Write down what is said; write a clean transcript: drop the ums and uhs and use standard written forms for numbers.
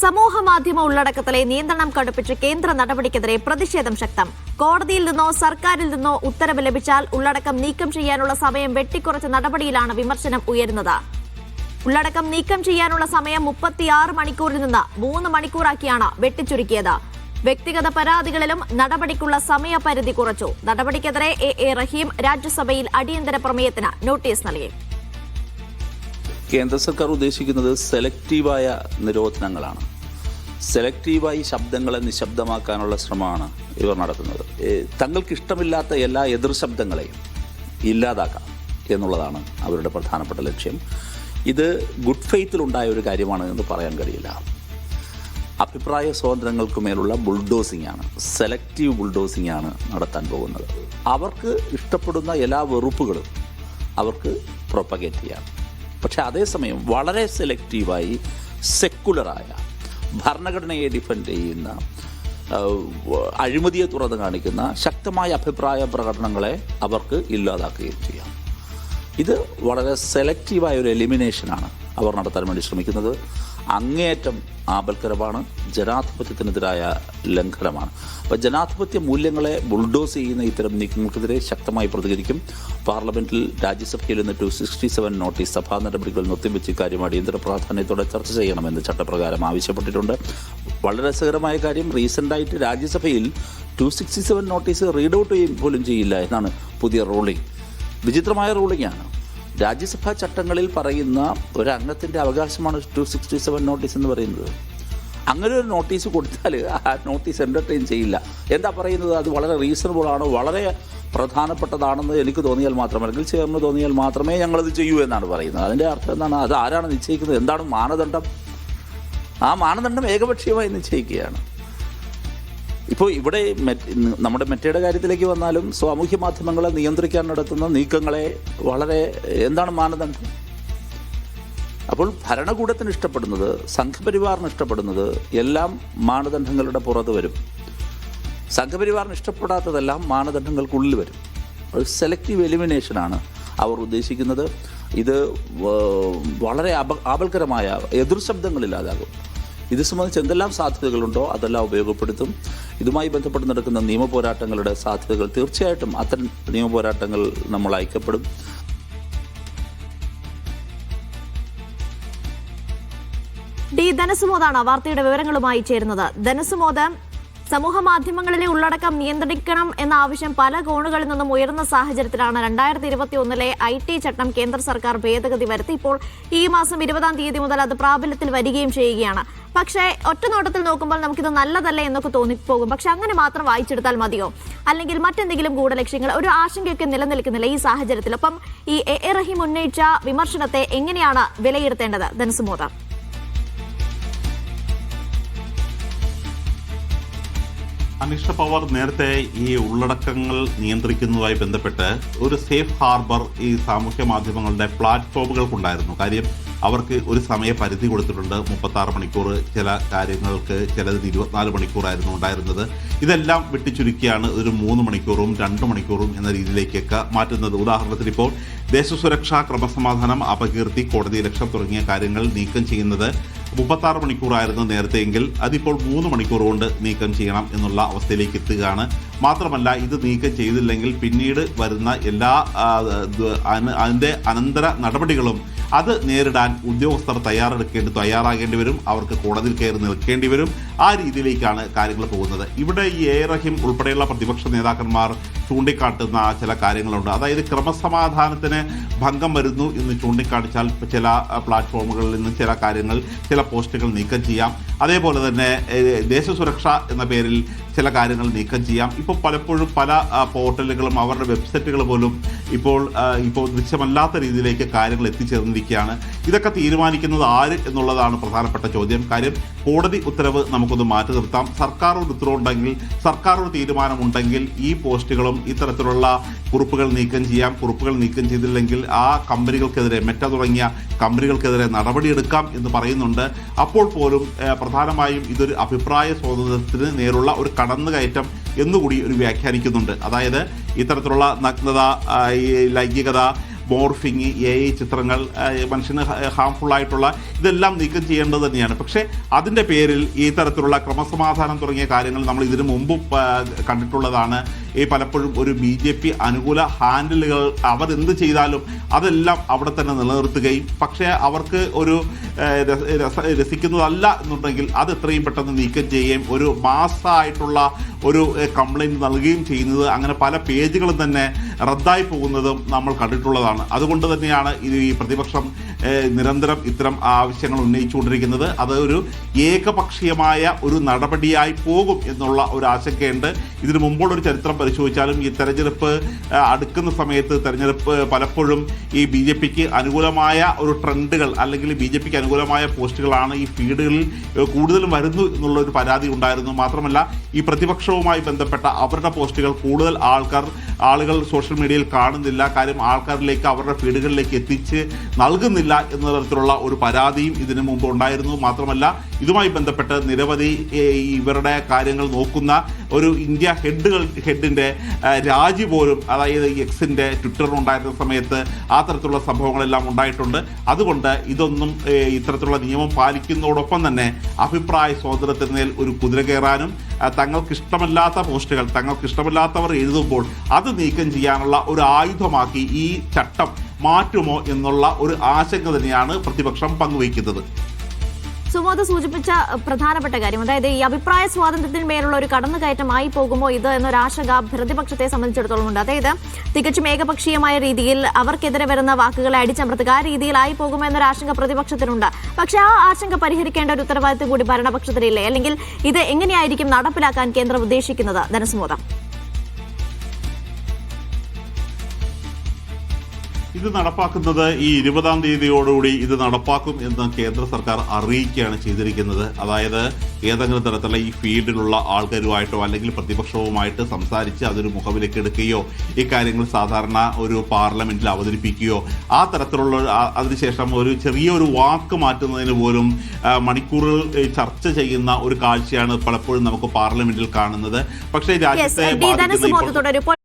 സമൂഹ മാധ്യമ ഉള്ളടക്കത്തിലെ നിയന്ത്രണം കടുപ്പിച്ച് കേന്ദ്ര നടപടിക്കെതിരെ പ്രതിഷേധം ശക്തം. കോടതിയിൽ നിന്നോ സർക്കാരിൽ നിന്നോ ഉത്തരവ് ലഭിച്ചാൽ ഉള്ളടക്കം നീക്കം ചെയ്യാനുള്ള സമയം വെട്ടിക്കുറച്ച നടപടിയിലാണ് വിമർശനം ഉയരുന്നത്. ഉള്ളടക്കം നീക്കം ചെയ്യാനുള്ള സമയം 36 മണിക്കൂറിൽ നിന്ന് 3 മണിക്കൂറാക്കിയാണ് വെട്ടിച്ചുരുക്കിയത്. വ്യക്തിഗത പരാതികളിലും നടപടിക്കുള്ള സമയപരിധി കുറച്ചു. നടപടിക്കെതിരെ എ റഹീം രാജ്യസഭയിൽ അടിയന്തര പ്രമേയത്തിന് നോട്ടീസ് നൽകി. കേന്ദ്ര സർക്കാർ ഉദ്ദേശിക്കുന്നത് സെലക്റ്റീവായ നിരോധനങ്ങളാണ്. സെലക്റ്റീവായി ശബ്ദങ്ങളെ നിശബ്ദമാക്കാനുള്ള ശ്രമമാണ് ഇവർ നടത്തുന്നത്. തങ്ങൾക്കിഷ്ടമില്ലാത്ത എല്ലാ എതിർ ശബ്ദങ്ങളെയും ഇല്ലാതാക്കാം എന്നുള്ളതാണ് അവരുടെ പ്രധാനപ്പെട്ട ലക്ഷ്യം. ഇത് ഗുഡ് ഫെയ്ത്തിലുണ്ടായ ഒരു കാര്യമാണ് എന്ന് പറയാൻ കഴിയില്ല. അഭിപ്രായ സ്വാതന്ത്ര്യങ്ങൾക്ക് മേലുള്ള ബുൾഡോസിംഗ് ആണ്, സെലക്റ്റീവ് ബുൾഡോസിംഗ് ആണ് നടത്താൻ പോകുന്നത്. അവർക്ക് ഇഷ്ടപ്പെടുന്ന എല്ലാ വെറുപ്പുകളും അവർക്ക് പ്രൊപ്പഗേറ്റ് ചെയ്യാം. പക്ഷെ അതേസമയം വളരെ സെലക്റ്റീവായി സെക്കുലറായ ഭരണഘടനയെ ഡിഫെൻഡ് ചെയ്യുന്ന, അഴിമതിയെ തുറന്നു കാണിക്കുന്ന ശക്തമായ അഭിപ്രായ പ്രകടനങ്ങളെ അവർക്ക് ഇല്ലാതാക്കുകയും ചെയ്യാം. ഇത് വളരെ സെലക്റ്റീവായ ഒരു എലിമിനേഷനാണ് അവർ നടത്താൻ വേണ്ടി ശ്രമിക്കുന്നത്. അങ്ങേയറ്റം ആപൽക്കരമാണ്, ജനാധിപത്യത്തിനെതിരായ ലംഘനമാണ്. അപ്പോൾ ജനാധിപത്യ മൂല്യങ്ങളെ ബുൾഡോസ് ചെയ്യുന്ന ഇത്തരം നീക്കങ്ങൾക്കെതിരെ ശക്തമായി പ്രതികരിക്കും. പാർലമെന്റിൽ രാജ്യസഭയിൽ നിന്ന് 267 നോട്ടീസ് സഭാ നടപടികൾ നിർത്തിവെച്ച് ഇക്കാര്യം അടിയന്തര പ്രാധാന്യത്തോടെ ചർച്ച ചെയ്യണമെന്ന് ചട്ടപ്രകാരം ആവശ്യപ്പെട്ടിട്ടുണ്ട്. വളരെ രസകരമായ കാര്യം, റീസെൻ്റായിട്ട് രാജ്യസഭയിൽ 267 നോട്ടീസ് റീഡ് ഔട്ട് പോലും ചെയ്യില്ല എന്നാണ് പുതിയ റൂളിംഗ്. വിചിത്രമായ റൂളിംഗാണ്. രാജ്യസഭാ ചട്ടങ്ങളിൽ പറയുന്ന ഒരു അംഗത്തിൻ്റെ അവകാശമാണ് 267 നോട്ടീസ് എന്ന് പറയുന്നത്. അങ്ങനെ ഒരു നോട്ടീസ് കൊടുത്താൽ ആ നോട്ടീസ് എൻ്റർടൈൻ ചെയ്യില്ല. എന്താ പറയുന്നത്? അത് വളരെ റീസണബിൾ ആണ്, വളരെ പ്രധാനപ്പെട്ടതാണെന്ന് എനിക്ക് തോന്നിയാൽ മാത്രം, അല്ലെങ്കിൽ ചേർന്ന് തോന്നിയാൽ മാത്രമേ ഞങ്ങളത് ചെയ്യൂ എന്നാണ് പറയുന്നത്. അതിൻ്റെ അർത്ഥം എന്താണ്? അത് ആരാണ് നിശ്ചയിക്കുന്നത്? എന്താണ് മാനദണ്ഡം? ആ മാനദണ്ഡം ഏകപക്ഷീയമായി നിശ്ചയിക്കുകയാണ്. ഇപ്പോൾ ഇവിടെ നമ്മുടെ മെറ്റയുടെ കാര്യത്തിലേക്ക് വന്നാലും സാമൂഹ്യ മാധ്യമങ്ങളെ നിയന്ത്രിക്കാൻ നടത്തുന്ന നീക്കങ്ങളെ എന്താണ് മാനദണ്ഡം? അപ്പോൾ ഭരണകൂടത്തിന് ഇഷ്ടപ്പെടുന്നത്, സംഘപരിവാറിന് ഇഷ്ടപ്പെടുന്നത് എല്ലാം മാനദണ്ഡങ്ങളുടെ പുറത്ത് വരും. സംഘപരിവാറിന് ഇഷ്ടപ്പെടാത്തതെല്ലാം മാനദണ്ഡങ്ങൾക്കുള്ളിൽ വരും. ഒരു സെലക്റ്റീവ് എലിമിനേഷനാണ് അവർ ഉദ്ദേശിക്കുന്നത്. ഇത് വളരെ ആപൽക്കരമായ എതിർ ശബ്ദങ്ങളില്ലാതാകും. ഇത് സംബന്ധിച്ച് എന്തെല്ലാം സാധ്യതകളുണ്ടോ അതെല്ലാം ഉപയോഗപ്പെടുത്തും. ഇതുമായി ബന്ധപ്പെട്ട് നടക്കുന്ന നിയമപോരാട്ടങ്ങളുടെ സാധ്യതകൾ തീർച്ചയായിട്ടും അത്തരം നിയമപോരാട്ടങ്ങൾ നമ്മൾ ഐക്യപ്പെടും. ധനസുമോദാണ് വാർത്തയുടെ വിവരങ്ങളുമായി ചേരുന്നത്. ധനസുമോദ്, സമൂഹ മാധ്യമങ്ങളിലെ ഉള്ളടക്കം നിയന്ത്രിക്കണം എന്ന ആവശ്യം പല കോണുകളിൽ നിന്നും ഉയർന്ന സാഹചര്യത്തിലാണ് 2021 IT ചട്ടം കേന്ദ്ര സർക്കാർ ഭേദഗതി വരുത്തി. ഇപ്പോൾ ഈ മാസം 20-ാം തീയതി മുതൽ അത് പ്രാബല്യത്തിൽ വരികയും ചെയ്യുകയാണ്. പക്ഷേ ഒറ്റ നോട്ടത്തിൽ നോക്കുമ്പോൾ നമുക്കിത് നല്ലതല്ലേ എന്നൊക്കെ തോന്നിപ്പോകും. പക്ഷെ അങ്ങനെ മാത്രം വായിച്ചെടുത്താൽ മതിയോ? അല്ലെങ്കിൽ മറ്റെന്തെങ്കിലും ഗൂഢലക്ഷ്യങ്ങൾ? ഒരു ആശങ്കയൊക്കെ നിലനിൽക്കുന്നില്ല ഈ സാഹചര്യത്തിൽ. അപ്പം ഈ എ റഹീം ഉന്നയിച്ച വിമർശനത്തെ എങ്ങനെയാണ് വിലയിരുത്തേണ്ടത് ധനസുമോദ? അനിഷ പവർ നേരത്തെ ഈ ഉള്ളടക്കങ്ങൾ നിയന്ത്രിക്കുന്നതുമായി ബന്ധപ്പെട്ട് ഒരു സേഫ് ഹാർബർ ഈ സാമൂഹ്യ മാധ്യമങ്ങളുടെ പ്ലാറ്റ്ഫോമുകൾക്കുണ്ടായിരുന്നു. കാര്യം അവർക്ക് ഒരു സമയപരിധി കൊടുത്തിട്ടുണ്ട്. 36 മണിക്കൂർ, ചില കാര്യങ്ങൾക്ക് ചിലത് 24 മണിക്കൂറായിരുന്നു ഉണ്ടായിരുന്നത്. ഇതെല്ലാം വെട്ടിച്ചുരുക്കിയാണ് ഒരു 3 മണിക്കൂറും 2 മണിക്കൂറും എന്ന രീതിയിലേക്കൊക്കെ മാറ്റുന്നത്. ഉദാഹരണത്തിന് ഇപ്പോൾ ദേശസുരക്ഷ, ക്രമസമാധാനം, അപകീർത്തി, കോടതിയലക്ഷ്യം തുടങ്ങിയ കാര്യങ്ങൾ നീക്കം ചെയ്യുന്നത് 36 മണിക്കൂറായിരുന്നു നേരത്തെയെങ്കിൽ അതിപ്പോൾ 3 മണിക്കൂർ കൊണ്ട് നീക്കം ചെയ്യണം എന്നുള്ള അവസ്ഥയിലേക്ക് എത്തുകയാണ്. മാത്രമല്ല, ഇത് നീക്കം ചെയ്തില്ലെങ്കിൽ പിന്നീട് വരുന്ന എല്ലാ അതിൻ്റെ അനന്തര നടപടികളും അത് നേരിടാൻ ഉദ്യോഗസ്ഥർ തയ്യാറാകേണ്ടി വരും. അവർക്ക് കോടതിയിൽ കയറി നിൽക്കേണ്ടി വരും. ആ രീതിയിലേക്കാണ് കാര്യങ്ങൾ പോകുന്നത്. ഇവിടെ ഈ എ റഹീം ഉൾപ്പെടെയുള്ള പ്രതിപക്ഷ നേതാക്കന്മാർ ചൂണ്ടിക്കാട്ടുന്ന ചില കാര്യങ്ങളുണ്ട്. അതായത് ക്രമസമാധാനത്തിന് ഭംഗം വരുന്നു എന്ന് ചൂണ്ടിക്കാണിച്ചാൽ ചില പ്ലാറ്റ്ഫോമുകളിൽ നിന്ന് ചില കാര്യങ്ങൾ, ചില പോസ്റ്റുകൾ നീക്കം ചെയ്യാം. അതേപോലെ തന്നെ ദേശസുരക്ഷ എന്ന പേരിൽ ചില കാര്യങ്ങൾ നീക്കം ചെയ്യാം. ഇപ്പോൾ പലപ്പോഴും പല പോർട്ടലുകളും അവരുടെ വെബ്സൈറ്റുകൾ പോലും ഇപ്പോൾ ദൃശ്യമല്ലാത്ത രീതിയിലേക്ക് കാര്യങ്ങൾ എത്തിച്ചേർന്നിരിക്കുകയാണ്. ഇതൊക്കെ തീരുമാനിക്കുന്നത് ആര് എന്നുള്ളതാണ് പ്രധാനപ്പെട്ട ചോദ്യം. കാര്യം കോടതി ഉത്തരവ് നമുക്കൊന്ന് മാറ്റി നിർത്താം. സർക്കാർ ഒരു ഉത്തരവുണ്ടെങ്കിൽ, സർക്കാർ ഒരു തീരുമാനമുണ്ടെങ്കിൽ ഈ പോസ്റ്റുകളും ഇത്തരത്തിലുള്ള കുറിപ്പുകൾ നീക്കം ചെയ്യാം. കുറിപ്പുകൾ നീക്കം ചെയ്തില്ലെങ്കിൽ ആ കമ്പനികൾക്കെതിരെ, മെറ്റ തുടങ്ങിയ കമ്പനികൾക്കെതിരെ നടപടിയെടുക്കാം എന്ന് പറയുന്നുണ്ട്. അപ്പോൾ പോലും പ്രധാനമായും ഇതൊരു അഭിപ്രായ സ്വാതന്ത്ര്യത്തിന് നേരുള്ള ഒരു കടന്നുകയറ്റം എന്നുകൂടി ഒരു വ്യാഖ്യാനിക്കുന്നുണ്ട്. അതായത് ഇത്തരത്തിലുള്ള നഗ്നത, ലൈംഗികത, മോർഫിങ്, AI ചിത്രങ്ങൾ, മനുഷ്യന് ഹാംഫുൾ ആയിട്ടുള്ള ഇതെല്ലാം നീക്കം ചെയ്യേണ്ടത് തന്നെയാണ്. പക്ഷേ അതിൻ്റെ പേരിൽ ഈ തരത്തിലുള്ള ക്രമസമാധാനം തുടങ്ങിയ കാര്യങ്ങൾ നമ്മൾ ഇതിനു മുമ്പ് കണ്ടിട്ടുള്ളതാണ്. ഈ പലപ്പോഴും ഒരു BJP അനുകൂല ഹാൻഡിലുകൾ അവരെന്ത് ചെയ്താലും അതെല്ലാം അവിടെ തന്നെ നിലനിർത്തുകയും പക്ഷേ അവർക്ക് ഒരു രസിക്കുന്നതല്ല എന്നുണ്ടെങ്കിൽ അത് എത്രയും പെട്ടെന്ന് നീക്കം ചെയ്യുകയും ഒരു മാസമായിട്ടുള്ള ഒരു കംപ്ലൈൻറ്റ് നൽകുകയും ചെയ്യുന്നത്, അങ്ങനെ പല പേജുകളും തന്നെ റദ്ദായി പോകുന്നതും നമ്മൾ കണ്ടിട്ടുള്ളതാണ്. അതുകൊണ്ട് തന്നെയാണ് ഈ പ്രതിപക്ഷം നിരന്തരം ഇത്തരം ആവശ്യങ്ങൾ ഉന്നയിച്ചുകൊണ്ടിരിക്കുന്നത്. അത് ഒരു ഏകപക്ഷീയമായ ഒരു നടപടിയായി പോകും എന്നുള്ള ഒരു ആശങ്കയുണ്ട്. ഇതിനു മുമ്പുള്ളൊരു ചരിത്രം പരിശോധിച്ചാലും ഈ തെരഞ്ഞെടുപ്പ് അടുക്കുന്ന സമയത്ത് തെരഞ്ഞെടുപ്പ് പലപ്പോഴും ഈ BJPക്ക് അനുകൂലമായ ഒരു ട്രെൻഡുകൾ അല്ലെങ്കിൽ BJPക്ക് അനുകൂലമായ പോസ്റ്റുകളാണ് ഈ ഫീഡുകളിൽ കൂടുതലും വരുന്നു എന്നുള്ളൊരു പരാതി ഉണ്ടായിരുന്നു. മാത്രമല്ല ഈ പ്രതിപക്ഷവുമായി ബന്ധപ്പെട്ട അവരുടെ പോസ്റ്റുകൾ കൂടുതൽ ആളുകൾ സോഷ്യൽ മീഡിയയിൽ കാണുന്നില്ല, കാര്യം ആൾക്കാരിലേക്ക് അവരുടെ ഫീഡുകളിലേക്ക് എത്തിച്ച് നൽകുന്നില്ല എന്ന തരത്തിലുള്ള ഒരു പരാതിയും ഇതിനു മുമ്പ് ഉണ്ടായിരുന്നു. മാത്രമല്ല ഇതുമായി ബന്ധപ്പെട്ട് നിരവധി ഇവരുടെ കാര്യങ്ങൾ നോക്കുന്ന ഒരു ഇന്ത്യ ഹെഡിൻ്റെ രാജി പോലും, അതായത് എക്സിൻ്റെ ട്വിറ്ററിനുണ്ടായിരുന്ന സമയത്ത് ആ തരത്തിലുള്ള സംഭവങ്ങളെല്ലാം ഉണ്ടായിട്ടുണ്ട്. അതുകൊണ്ട് ഇതൊന്നും ഇത്തരത്തിലുള്ള നിയമം പാലിക്കുന്നതോടൊപ്പം തന്നെ അഭിപ്രായ സ്വാതന്ത്ര്യത്തിന്മേൽ ഒരു കുതിര കയറാനും തങ്ങൾക്കിഷ്ടമല്ലാത്ത പോസ്റ്റുകൾ തങ്ങൾക്കിഷ്ടമല്ലാത്തവർ എഴുതുമ്പോൾ അത് നീക്കം ചെയ്യാനുള്ള ഒരു ആയുധമാക്കി ഈ ചട്ടം മാറ്റുമോ എന്നുള്ള ഒരു ആശങ്ക തന്നെയാണ് പ്രതിപക്ഷം പങ്കുവയ്ക്കുന്നത്. സുമോദ് സൂചിപ്പിച്ച പ്രധാനപ്പെട്ട കാര്യം, അതായത് ഈ അഭിപ്രായ സ്വാതന്ത്ര്യത്തിന്മേലുള്ള ഒരു കടന്നുകയറ്റമായി പോകുമോ ഇത് എന്നൊരാശങ്ക പ്രതിപക്ഷത്തെ സംബന്ധിച്ചിടത്തോളം ഉണ്ട്. അതായത് തികച്ചും ഏകപക്ഷീയമായ രീതിയിൽ അവർക്കെതിരെ വരുന്ന വാക്കുകളെ അടിച്ചമർത്തുക, ആ രീതിയിലായി പോകുമോ എന്നൊരാശങ്ക പ്രതിപക്ഷത്തിനുണ്ട്. പക്ഷേ ആ ആശങ്ക പരിഹരിക്കേണ്ട ഒരു ഉത്തരവാദിത്വം കൂടി ഭരണപക്ഷത്തിനില്ലേ? അല്ലെങ്കിൽ ഇത് എങ്ങനെയായിരിക്കും നടപ്പിലാക്കാൻ കേന്ദ്രം ഉദ്ദേശിക്കുന്നത്? ധനസുമോദം, ഇത് നടപ്പാക്കുന്നത് ഈ 20-ാം തീയതിയോടുകൂടി ഇത് നടപ്പാക്കും എന്ന് കേന്ദ്ര സർക്കാർ അറിയിക്കുകയാണ് ചെയ്തിരിക്കുന്നത്. അതായത് ഏതെങ്കിലും തരത്തിലുള്ള ഈ ഫീൽഡിലുള്ള ആൾക്കാരുമായിട്ടോ അല്ലെങ്കിൽ പ്രതിപക്ഷവുമായിട്ട് സംസാരിച്ച് അതൊരു മുഖവിലേക്ക് എടുക്കുകയോ ഇക്കാര്യങ്ങൾ സാധാരണ ഒരു പാർലമെന്റിൽ അവതരിപ്പിക്കുകയോ ആ തരത്തിലുള്ള അതിനുശേഷം ഒരു ചെറിയൊരു വാക്ക് മാറ്റുന്നതിന് പോലും മണിക്കൂറുകൾ ചർച്ച ചെയ്യുന്ന ഒരു കാഴ്ചയാണ് പലപ്പോഴും നമുക്ക് പാർലമെന്റിൽ കാണുന്നത്. പക്ഷേ രാജ്യത്തെ